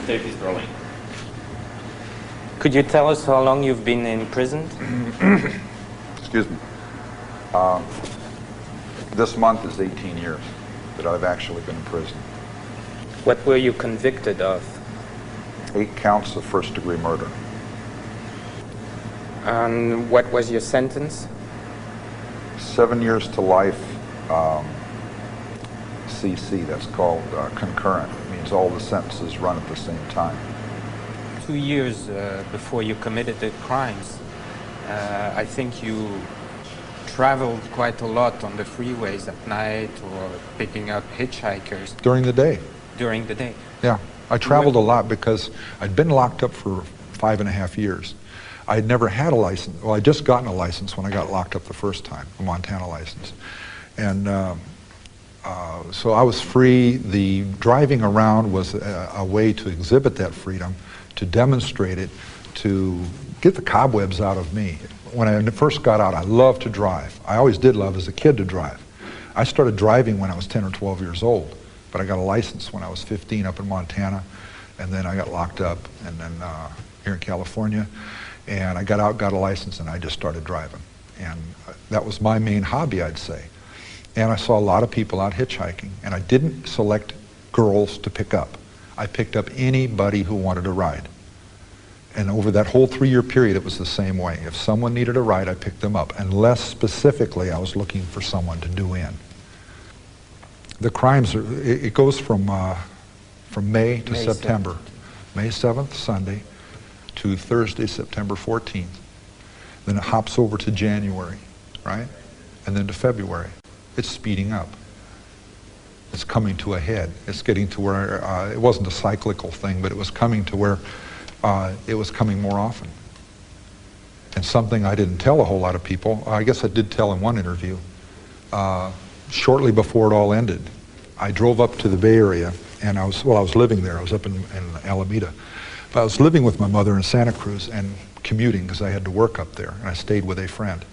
tape is rolling. Could you tell us how long you've been imprisoned? Excuse me. This month is 18 years that I've actually been in prison. What were you convicted of? 8 counts of first-degree murder. And what was your sentence? 7 years to life, CC, that's called concurrent. It means all the sentences run at the same time. 2 years before you committed the crimes, I think you traveled quite a lot on the freeways at night or picking up hitchhikers. During the day. During the day? Yeah. I traveled a lot because I'd been locked up for 5.5 years. I had never had a license. Well, I'd just gotten a license when I got locked up the first time, a Montana license. And so I was free. The driving around was a way to exhibit that freedom, to demonstrate it, to get the cobwebs out of me. When I first got out, I loved to drive. I always did love as a kid to drive. I started driving when I was 10 or 12 years old, but I got a license when I was 15 up in Montana, and then I got locked up, and then here in California, and I got out, got a license, and I just started driving. And that was my main hobby, I'd say. And I saw a lot of people out hitchhiking, and I didn't select girls to pick up. I picked up anybody who wanted a ride. And over that whole 3-year period, it was the same way. If someone needed a ride, I picked them up, unless specifically I was looking for someone to do in. The crimes, it goes from May to September. 7th. May 7th, Sunday, to Thursday, September 14th. Then it hops over to January, right? And then to February. It's speeding up. It's coming to a head. It's getting to where, it wasn't a cyclical thing, but it was coming to where it was coming more often. And something I didn't tell a whole lot of people, I guess I did tell in one interview, shortly before it all ended, I drove up to the Bay Area, and I was living there. I was up in Alameda. But I was living with my mother in Santa Cruz and commuting because I had to work up there, and I stayed with a friend.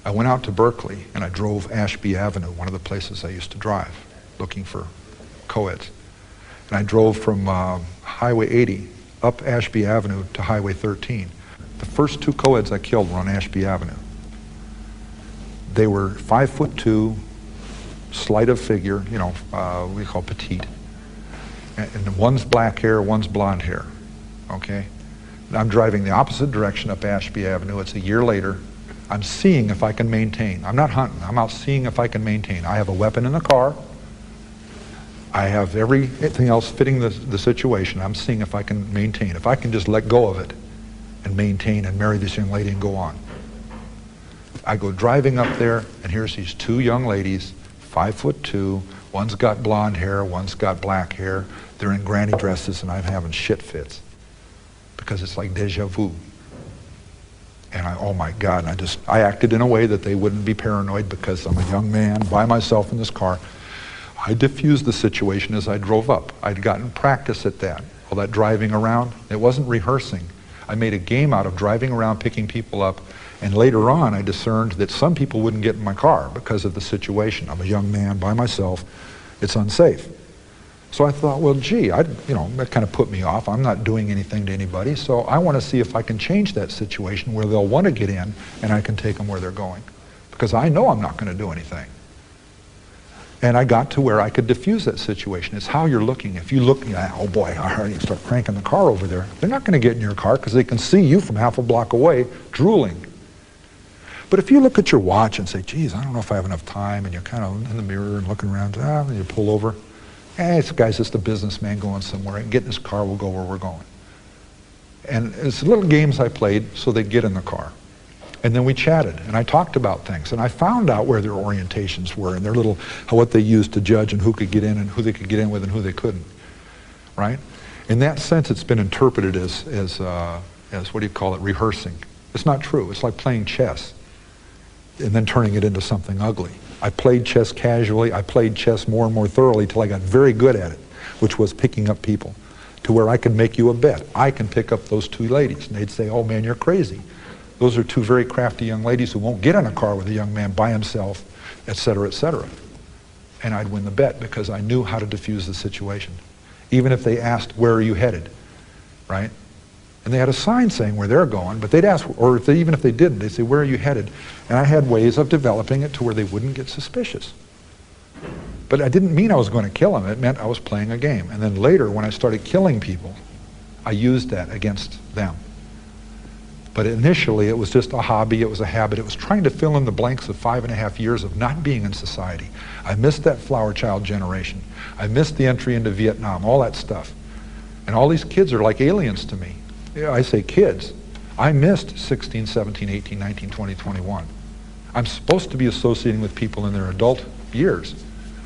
I went out to Berkeley, and I drove Ashby Avenue, one of the places I used to drive, looking for co-eds. And I drove from Highway 80 up Ashby Avenue to Highway 13. The first 2 co-eds I killed were on Ashby Avenue. They were 5'2", slight of figure, you know, what we call petite. And one's black hair, one's blonde hair, okay? I'm driving the opposite direction up Ashby Avenue. It's a year later. I'm seeing if I can maintain. I'm not hunting. I'm out seeing if I can maintain. I have a weapon in the car. I have everything else fitting the situation. I'm seeing if I can maintain. If I can just let go of it and maintain and marry this young lady and go on. I go driving up there, and here's these 2 young ladies, 5'2". One's got blonde hair, one's got black hair. They're in granny dresses, and I'm having shit fits because it's like deja vu. And oh my God, and I acted in a way that they wouldn't be paranoid because I'm a young man by myself in this car. I diffused the situation as I drove up. I'd gotten practice at that. All that driving around, it wasn't rehearsing. I made a game out of driving around, picking people up, and later on I discerned that some people wouldn't get in my car because of the situation. I'm a young man by myself. It's unsafe. So I thought, well, gee, that kind of put me off. I'm not doing anything to anybody, so I want to see if I can change that situation where they'll want to get in and I can take them where they're going. Because I know I'm not going to do anything. And I got to where I could diffuse that situation. It's how you're looking. If you look, oh boy, I already start cranking the car over there. They're not going to get in your car because they can see you from half a block away drooling. But if you look at your watch and say, geez, I don't know if I have enough time, and you're kind of in the mirror and looking around, and you pull over, this guy's just a businessman going somewhere, and get in his car, we'll go where we're going. And it's little games I played so they'd get in the car. And then we chatted, and I talked about things, and I found out where their orientations were, and their little, what they used to judge and who could get in and who they could get in with and who they couldn't, right? In that sense, it's been interpreted as what do you call it, rehearsing. It's not true. It's like playing chess and then turning it into something ugly. I played chess casually. I played chess more and more thoroughly till I got very good at it, which was picking up people, to where I could make you a bet. I can pick up those 2 ladies, and they'd say, oh man, you're crazy. Those are 2 very crafty young ladies who won't get in a car with a young man by himself, et cetera, et cetera. And I'd win the bet because I knew how to diffuse the situation. even if they asked, where are you headed, right? And they had a sign saying where they're going, but they'd ask, or even if they didn't, they'd say, where are you headed? And I had ways of developing it to where they wouldn't get suspicious. But I didn't mean I was going to kill them. It meant I was playing a game. And then later, when I started killing people, I used that against them. But initially, it was just a hobby, it was a habit. It was trying to fill in the blanks of 5.5 years of not being in society. I missed that flower child generation. I missed the entry into Vietnam, all that stuff. And all these kids are like aliens to me. Yeah, I say kids. I missed 16, 17, 18, 19, 20, 21. I'm supposed to be associating with people in their adult years,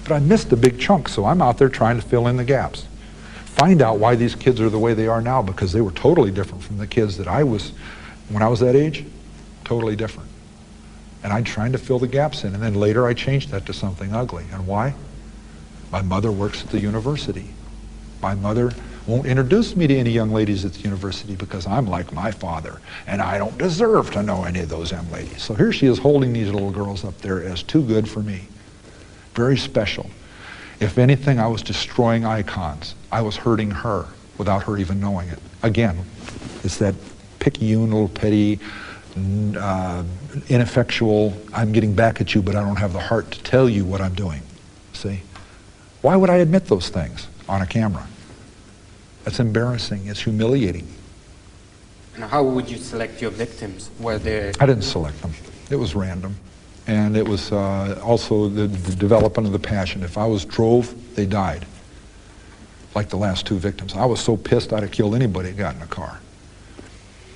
but I missed a big chunk, so I'm out there trying to fill in the gaps. Find out why these kids are the way they are now, because they were totally different from the kids that I was when I was that age, totally different. And I'm trying to fill the gaps in, and then later I changed that to something ugly. And why? My mother works at the university. My mother won't introduce me to any young ladies at the university because I'm like my father, and I don't deserve to know any of those young ladies. So here she is holding these little girls up there as too good for me. Very special. If anything, I was destroying icons. I was hurting her without her even knowing it. Again, it's that picayune, little petty, ineffectual, I'm getting back at you, but I don't have the heart to tell you what I'm doing. See? Why would I admit those things on a camera? That's embarrassing. It's humiliating. And how would you select your victims? Were they... I didn't select them. It was random. And it was also the development of the passion. If I was drove, they died. Like the last two victims. I was so pissed I'd have killed anybody that got in a car.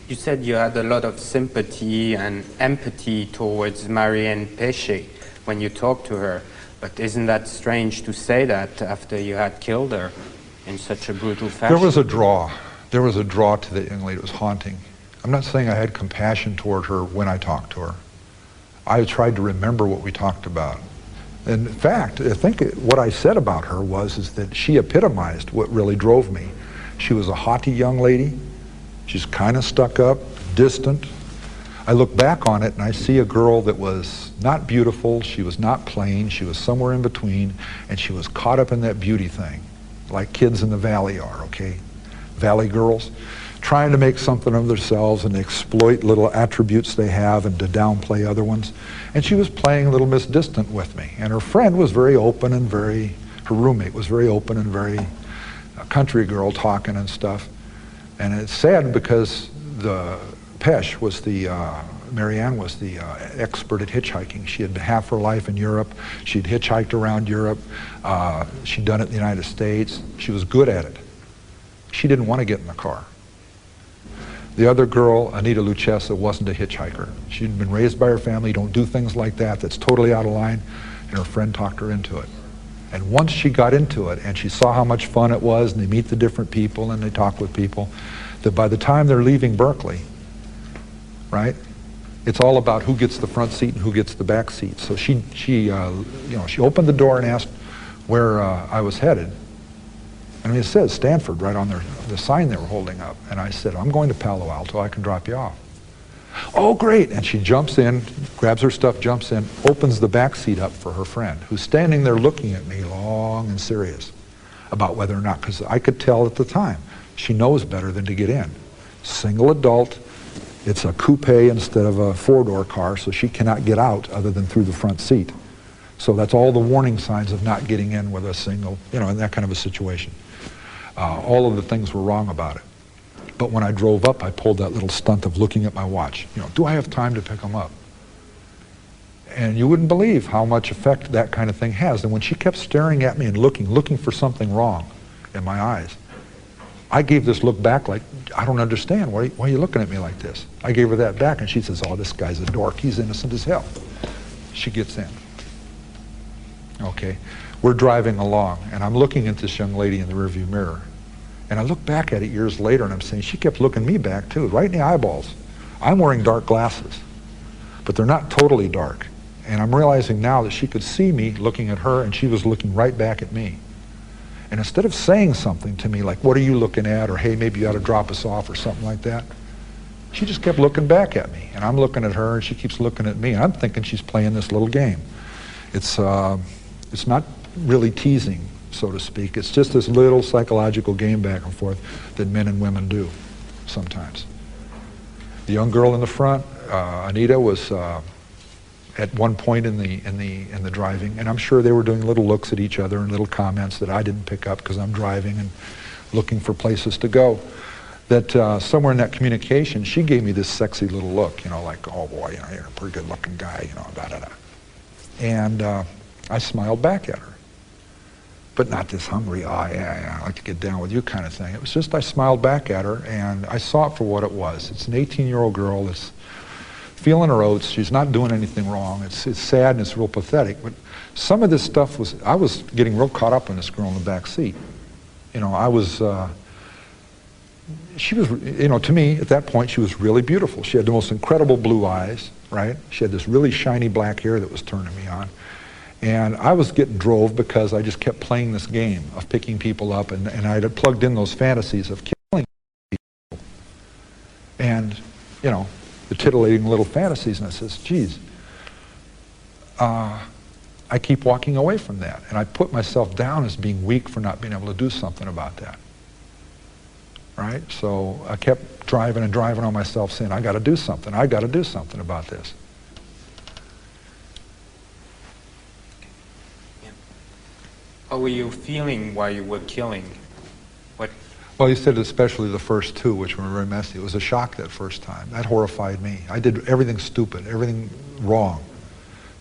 You said you had a lot of sympathy and empathy towards Marianne Péché when you talked to her. But isn't that strange to say that after you had killed her in such a brutal fashion? There was a draw. There was a draw to the young lady. It was haunting. I'm not saying I had compassion toward her when I talked to her. I tried to remember what we talked about. In fact, I think what I said about her is that she epitomized what really drove me. She was a haughty young lady. She's kind of stuck up, distant. I look back on it and I see a girl that was not beautiful, she was not plain, she was somewhere in between, and she was caught up in that beauty thing, like kids in the valley are, okay? Valley girls, trying to make something of themselves and exploit little attributes they have and to downplay other ones. And she was playing a little Miss Distant with me. And her friend was very open and her roommate was very open and very country girl talking and stuff. And it's sad because Marianne was the expert at hitchhiking. She had been half her life in Europe. She'd hitchhiked around Europe. She'd done it in the United States. She was good at it. She didn't want to get in the car. The other girl, Anita Lucchesa, wasn't a hitchhiker. She'd been raised by her family, don't do things like that, that's totally out of line, and her friend talked her into it. And once she got into it and she saw how much fun it was and they meet the different people and they talk with people, that by the time they're leaving Berkeley, right, it's all about who gets the front seat and who gets the back seat. So she opened the door and asked where I was headed. I mean, it says Stanford right on the sign they were holding up. And I said, I'm going to Palo Alto, I can drop you off. Oh, great. And she jumps in, grabs her stuff, jumps in, opens the back seat up for her friend, who's standing there looking at me long and serious about whether or not, because I could tell at the time, she knows better than to get in. Single adult, it's a coupe instead of a four-door car, so she cannot get out other than through the front seat. So that's all the warning signs of not getting in with a single, in that kind of a situation. All of the things were wrong about it. But when I drove up, I pulled that little stunt of looking at my watch. Do I have time to pick them up? And you wouldn't believe how much effect that kind of thing has. And when she kept staring at me and looking for something wrong in my eyes, I gave this look back like, I don't understand. Why are you looking at me like this? I gave her that back, and she says, oh, this guy's a dork. He's innocent as hell. She gets in. Okay. We're driving along, and I'm looking at this young lady in the rearview mirror. And I look back at it years later, and I'm saying, she kept looking me back, too, right in the eyeballs. I'm wearing dark glasses, but they're not totally dark. And I'm realizing now that she could see me looking at her, and she was looking right back at me. And instead of saying something to me like, what are you looking at? Or, hey, maybe you ought to drop us off or something like that, she just kept looking back at me. And I'm looking at her, and she keeps looking at me. And I'm thinking she's playing this little game. It's not really teasing. so to speak. It's just this little psychological game back and forth that men and women do sometimes. The young girl in the front, Anita, was at one point in the driving, and I'm sure they were doing little looks at each other and little comments that I didn't pick up because I'm driving and looking for places to go. That somewhere in that communication, she gave me this sexy little look, you know, like, oh boy, you know, you're a pretty good-looking guy, you know, da-da-da. And I smiled back at her, but not this hungry, oh yeah, I like to get down with you kind of thing. It was just I smiled back at her, and I saw it for what it was. It's an 18-year-old girl that's feeling her oats. She's not doing anything wrong. It's sad and it's real pathetic, but some of this stuff was, I was getting real caught up in this girl in the back seat. You know, I was, she was, you know, to me, at that point, she was really beautiful. She had the most incredible blue eyes, right? She had this really shiny black hair that was turning me on. And I was getting drove because I just kept playing this game of picking people up, and I had plugged in those fantasies of killing people. And, you know, the titillating little fantasies, and I says, geez, I keep walking away from that. And I put myself down as being weak for not being able to do something about that. Right? So I kept driving and driving on myself saying, I got to do something. I got to do something about this. How were you feeling while you were killing? What? Well, you said especially the first two, which were very messy. It was a shock that first time. That horrified me. I did everything stupid, everything wrong,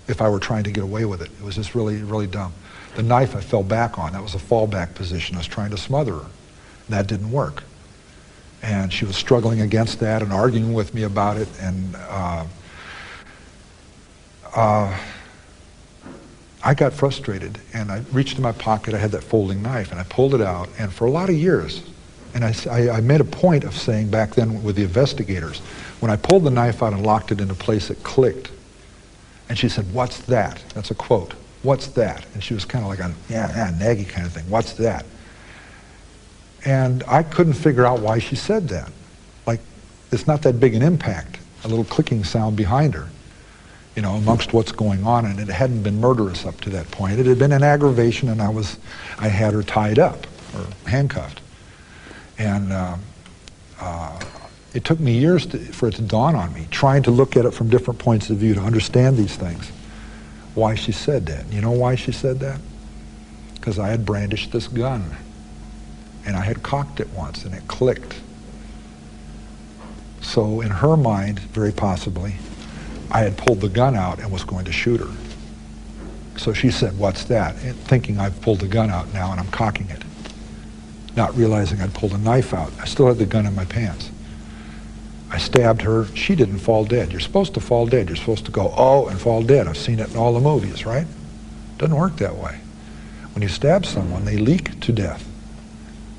if I were trying to get away with it. It was just really, really dumb. The knife I fell back on, that was a fallback position. I was trying to smother her. That didn't work. And she was struggling against that and arguing with me about it. And I got frustrated, and I reached in my pocket. I had that folding knife, and I pulled it out. And for a lot of years, and I made a point of saying back then with the investigators, when I pulled the knife out and locked it into place, it clicked. And she said, "What's that?" That's a quote. "What's that?" And she was kind of like a naggy kind of thing. "What's that?" And I couldn't figure out why she said that. Like, it's not that big an impact, a little clicking sound behind her, you know, amongst what's going on, and it hadn't been murderous up to that point. It had been an aggravation, and I had her tied up, or handcuffed. And it took me years for it to dawn on me, trying to look at it from different points of view to understand these things, why she said that. You know why she said that? Because I had brandished this gun. And I had cocked it once, and it clicked. So in her mind, very possibly, I had pulled the gun out and was going to shoot her. So she said, "What's that?" And thinking I've pulled the gun out now and I'm cocking it. Not realizing I'd pulled a knife out. I still had the gun in my pants. I stabbed her. She didn't fall dead. You're supposed to fall dead. You're supposed to go, oh, and fall dead. I've seen it in all the movies, right? Doesn't work that way. When you stab someone, they leak to death.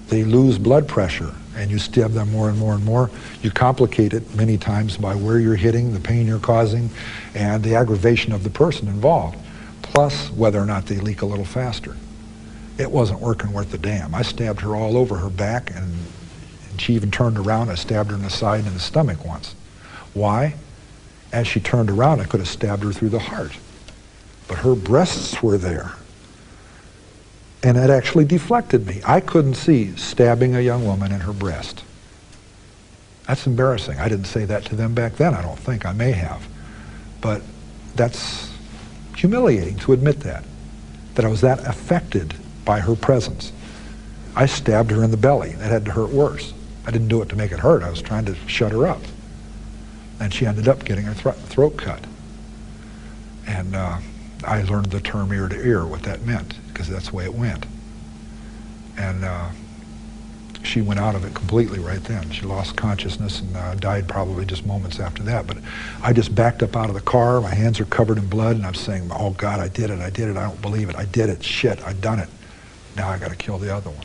They lose blood pressure, and you stab them more and more and more. You complicate it many times by where you're hitting, the pain you're causing, and the aggravation of the person involved, plus whether or not they leak a little faster. It wasn't working worth the damn. I stabbed her all over her back, and she even turned around. I stabbed her in the side and in the stomach once. Why? As she turned around, I could have stabbed her through the heart. But her breasts were there. And it actually deflected me. I couldn't see stabbing a young woman in her breast. That's embarrassing. I didn't say that to them back then, I don't think. I may have. But that's humiliating to admit that I was that affected by her presence. I stabbed her in the belly. That had to hurt worse. I didn't do it to make it hurt. I was trying to shut her up. And she ended up getting her throat cut. And I learned the term ear to ear, what that meant, because that's the way it went. And she went out of it completely right then. She lost consciousness and died probably just moments after that. But I just backed up out of the car. My hands are covered in blood, and I'm saying, oh God, I did it, I don't believe it, I did it, shit, I've done it. Now I got to kill the other one.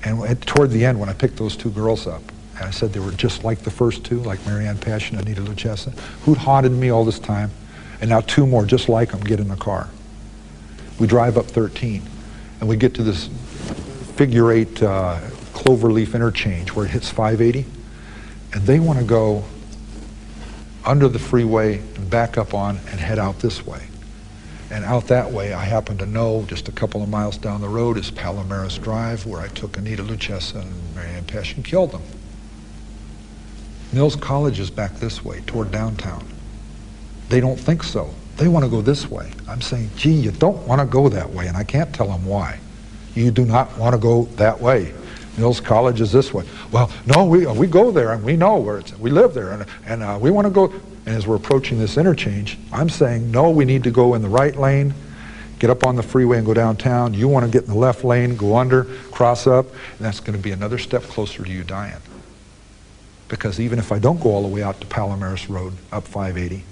And toward the end, when I picked those two girls up, and I said they were just like the first two, like Marianne Passion and Anita Luchessa, who'd haunted me all this time, and now two more just like them get in the car. We drive up 13, and we get to this figure 8 cloverleaf interchange where it hits 580, and they want to go under the freeway and back up on and head out this way. And out that way, I happen to know just a couple of miles down the road is Palomares Drive, where I took Anita Luchessa and Marianne Pesh and killed them. Mills College is back this way, toward downtown. They don't think so. They want to go this way. I'm saying, gee, you don't want to go that way, and I can't tell them why. You do not want to go that way. Mills College is this way. Well, no, we go there, and we know where it's at. We live there, and we want to go. And as we're approaching this interchange, I'm saying, no, we need to go in the right lane, get up on the freeway and go downtown. You want to get in the left lane, go under, cross up, and that's going to be another step closer to you dying. Because even if I don't go all the way out to Palomares Road, up 580,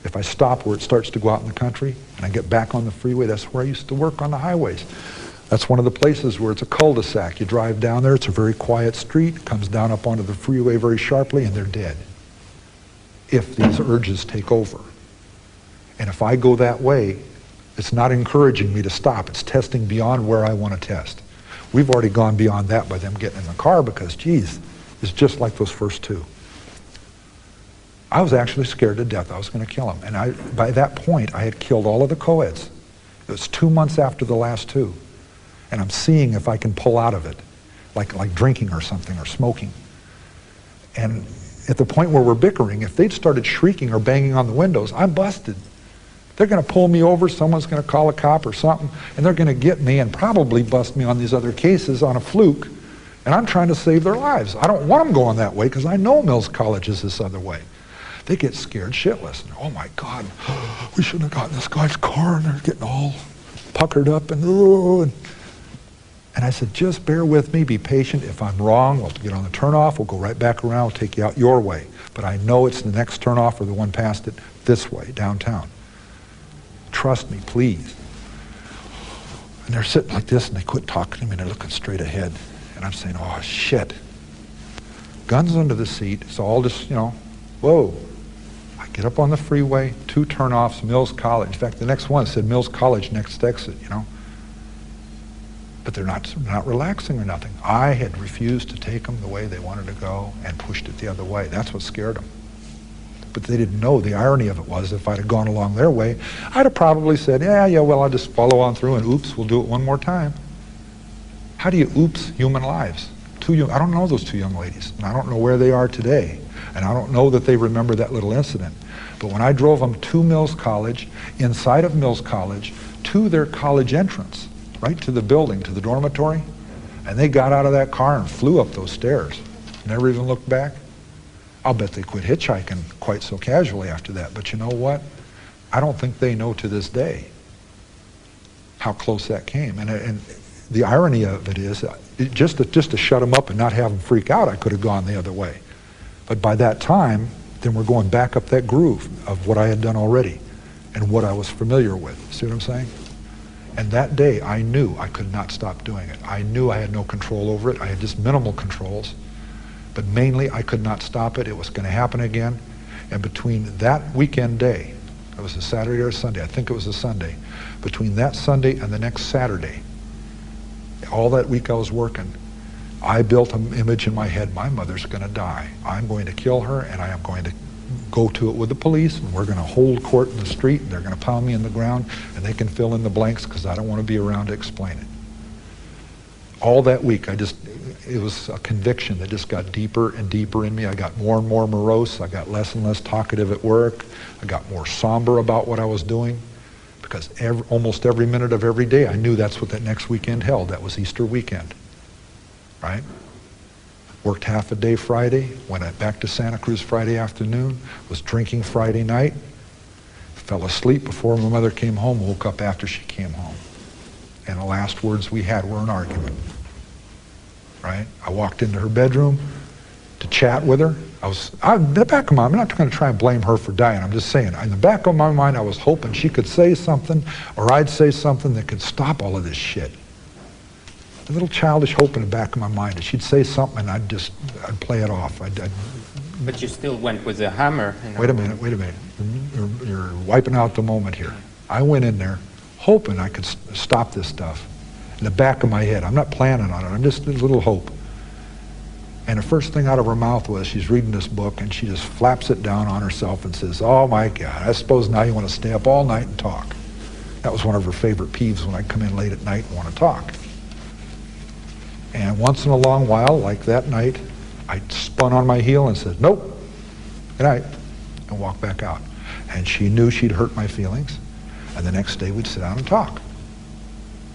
if I stop where it starts to go out in the country, and I get back on the freeway, that's where I used to work on the highways. That's one of the places where it's a cul-de-sac. You drive down there, it's a very quiet street, comes down up onto the freeway very sharply, and they're dead. If these urges take over. And if I go that way, it's not encouraging me to stop. It's testing beyond where I want to test. We've already gone beyond that by them getting in the car because, geez, it's just like those first two. I was actually scared to death. I was going to kill them. And by that point, I had killed all of the co-eds. It was 2 months after the last two. And I'm seeing if I can pull out of it, like drinking or something, or smoking. And at the point where we're bickering, if they'd started shrieking or banging on the windows, I'm busted. They're going to pull me over, someone's going to call a cop or something, and they're going to get me and probably bust me on these other cases on a fluke, and I'm trying to save their lives. I don't want them going that way because I know Mills College is this other way. They get scared shitless. And, oh my God, we shouldn't have gotten this guy's car, and they're getting all puckered up, and I said, just bear with me, be patient. If I'm wrong, we'll get on the turnoff, we'll go right back around, we'll take you out your way. But I know it's the next turnoff or the one past it this way, downtown. Trust me, please. And they're sitting like this, and they quit talking to me, and they're looking straight ahead. And I'm saying, oh, shit. Guns under the seat, it's all just, whoa. I get up on the freeway, 2 turnoffs, Mills College. In fact, the next one said Mills College, next exit, But they're not relaxing or nothing. I had refused to take them the way they wanted to go and pushed it the other way. That's what scared them. But they didn't know the irony of it was if I'd have gone along their way, I'd have probably said, yeah, well, I'll just follow on through and oops, we'll do it one more time. How do you oops human lives? I don't know those 2 young ladies, and I don't know where they are today, and I don't know that they remember that little incident. But when I drove them to Mills College, inside of Mills College, to their college entrance, right to the building, to the dormitory, and they got out of that car and flew up those stairs. Never even looked back. I'll bet they quit hitchhiking quite so casually after that. But you know what? I don't think they know to this day how close that came. And the irony of it is, just to shut them up and not have them freak out, I could have gone the other way. But by that time, then we're going back up that groove of what I had done already and what I was familiar with. See what I'm saying? And that day, I knew I could not stop doing it. I knew I had no control over it. I had just minimal controls. But mainly, I could not stop it. It was going to happen again. And between that weekend day, it was a Saturday or a Sunday, I think it was a Sunday, between that Sunday and the next Saturday, all that week I was working, I built an image in my head, my mother's going to die. I'm going to kill her, and I am going to go to it with the police, and we're going to hold court in the street, and they're going to pound me in the ground, and they can fill in the blanks because I don't want to be around to explain it. All that week, it was a conviction that just got deeper and deeper in me. I got more and more morose. I got less and less talkative at work. I got more somber about what I was doing because almost every minute of every day, I knew that's what that next weekend held. That was Easter weekend, right? Worked half a day Friday, went back to Santa Cruz Friday afternoon, was drinking Friday night, fell asleep before my mother came home, woke up after she came home. And the last words we had were an argument, right? I walked into her bedroom to chat with her. In the back of my mind, I'm not going to try and blame her for dying. I'm just saying, in the back of my mind, I was hoping she could say something or I'd say something that could stop all of this shit. A little childish hope in the back of my mind that she'd say something and I'd play it off. But you still went with a hammer. Wait a minute. You're wiping out the moment here. I went in there hoping I could stop this stuff. In the back of my head, I'm not planning on it, I'm just a little hope. And the first thing out of her mouth was, she's reading this book and she just flaps it down on herself and says, oh my God, I suppose now you want to stay up all night and talk. That was one of her favorite peeves when I'd come in late at night and want to talk. And once in a long while, like that night, I spun on my heel and said, nope, good night, and walked back out. And she knew she'd hurt my feelings, and the next day we'd sit down and talk.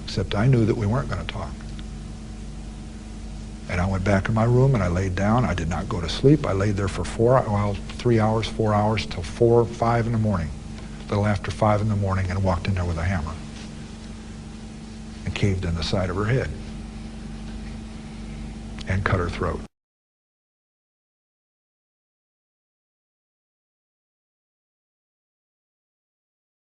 Except I knew that we weren't going to talk. And I went back in my room and I laid down. I did not go to sleep. I laid there for 3 hours, 4 hours, till 4 or 5 in the morning, a little after 5 in the morning, and walked in there with a hammer and caved in the side of her head and cut her throat.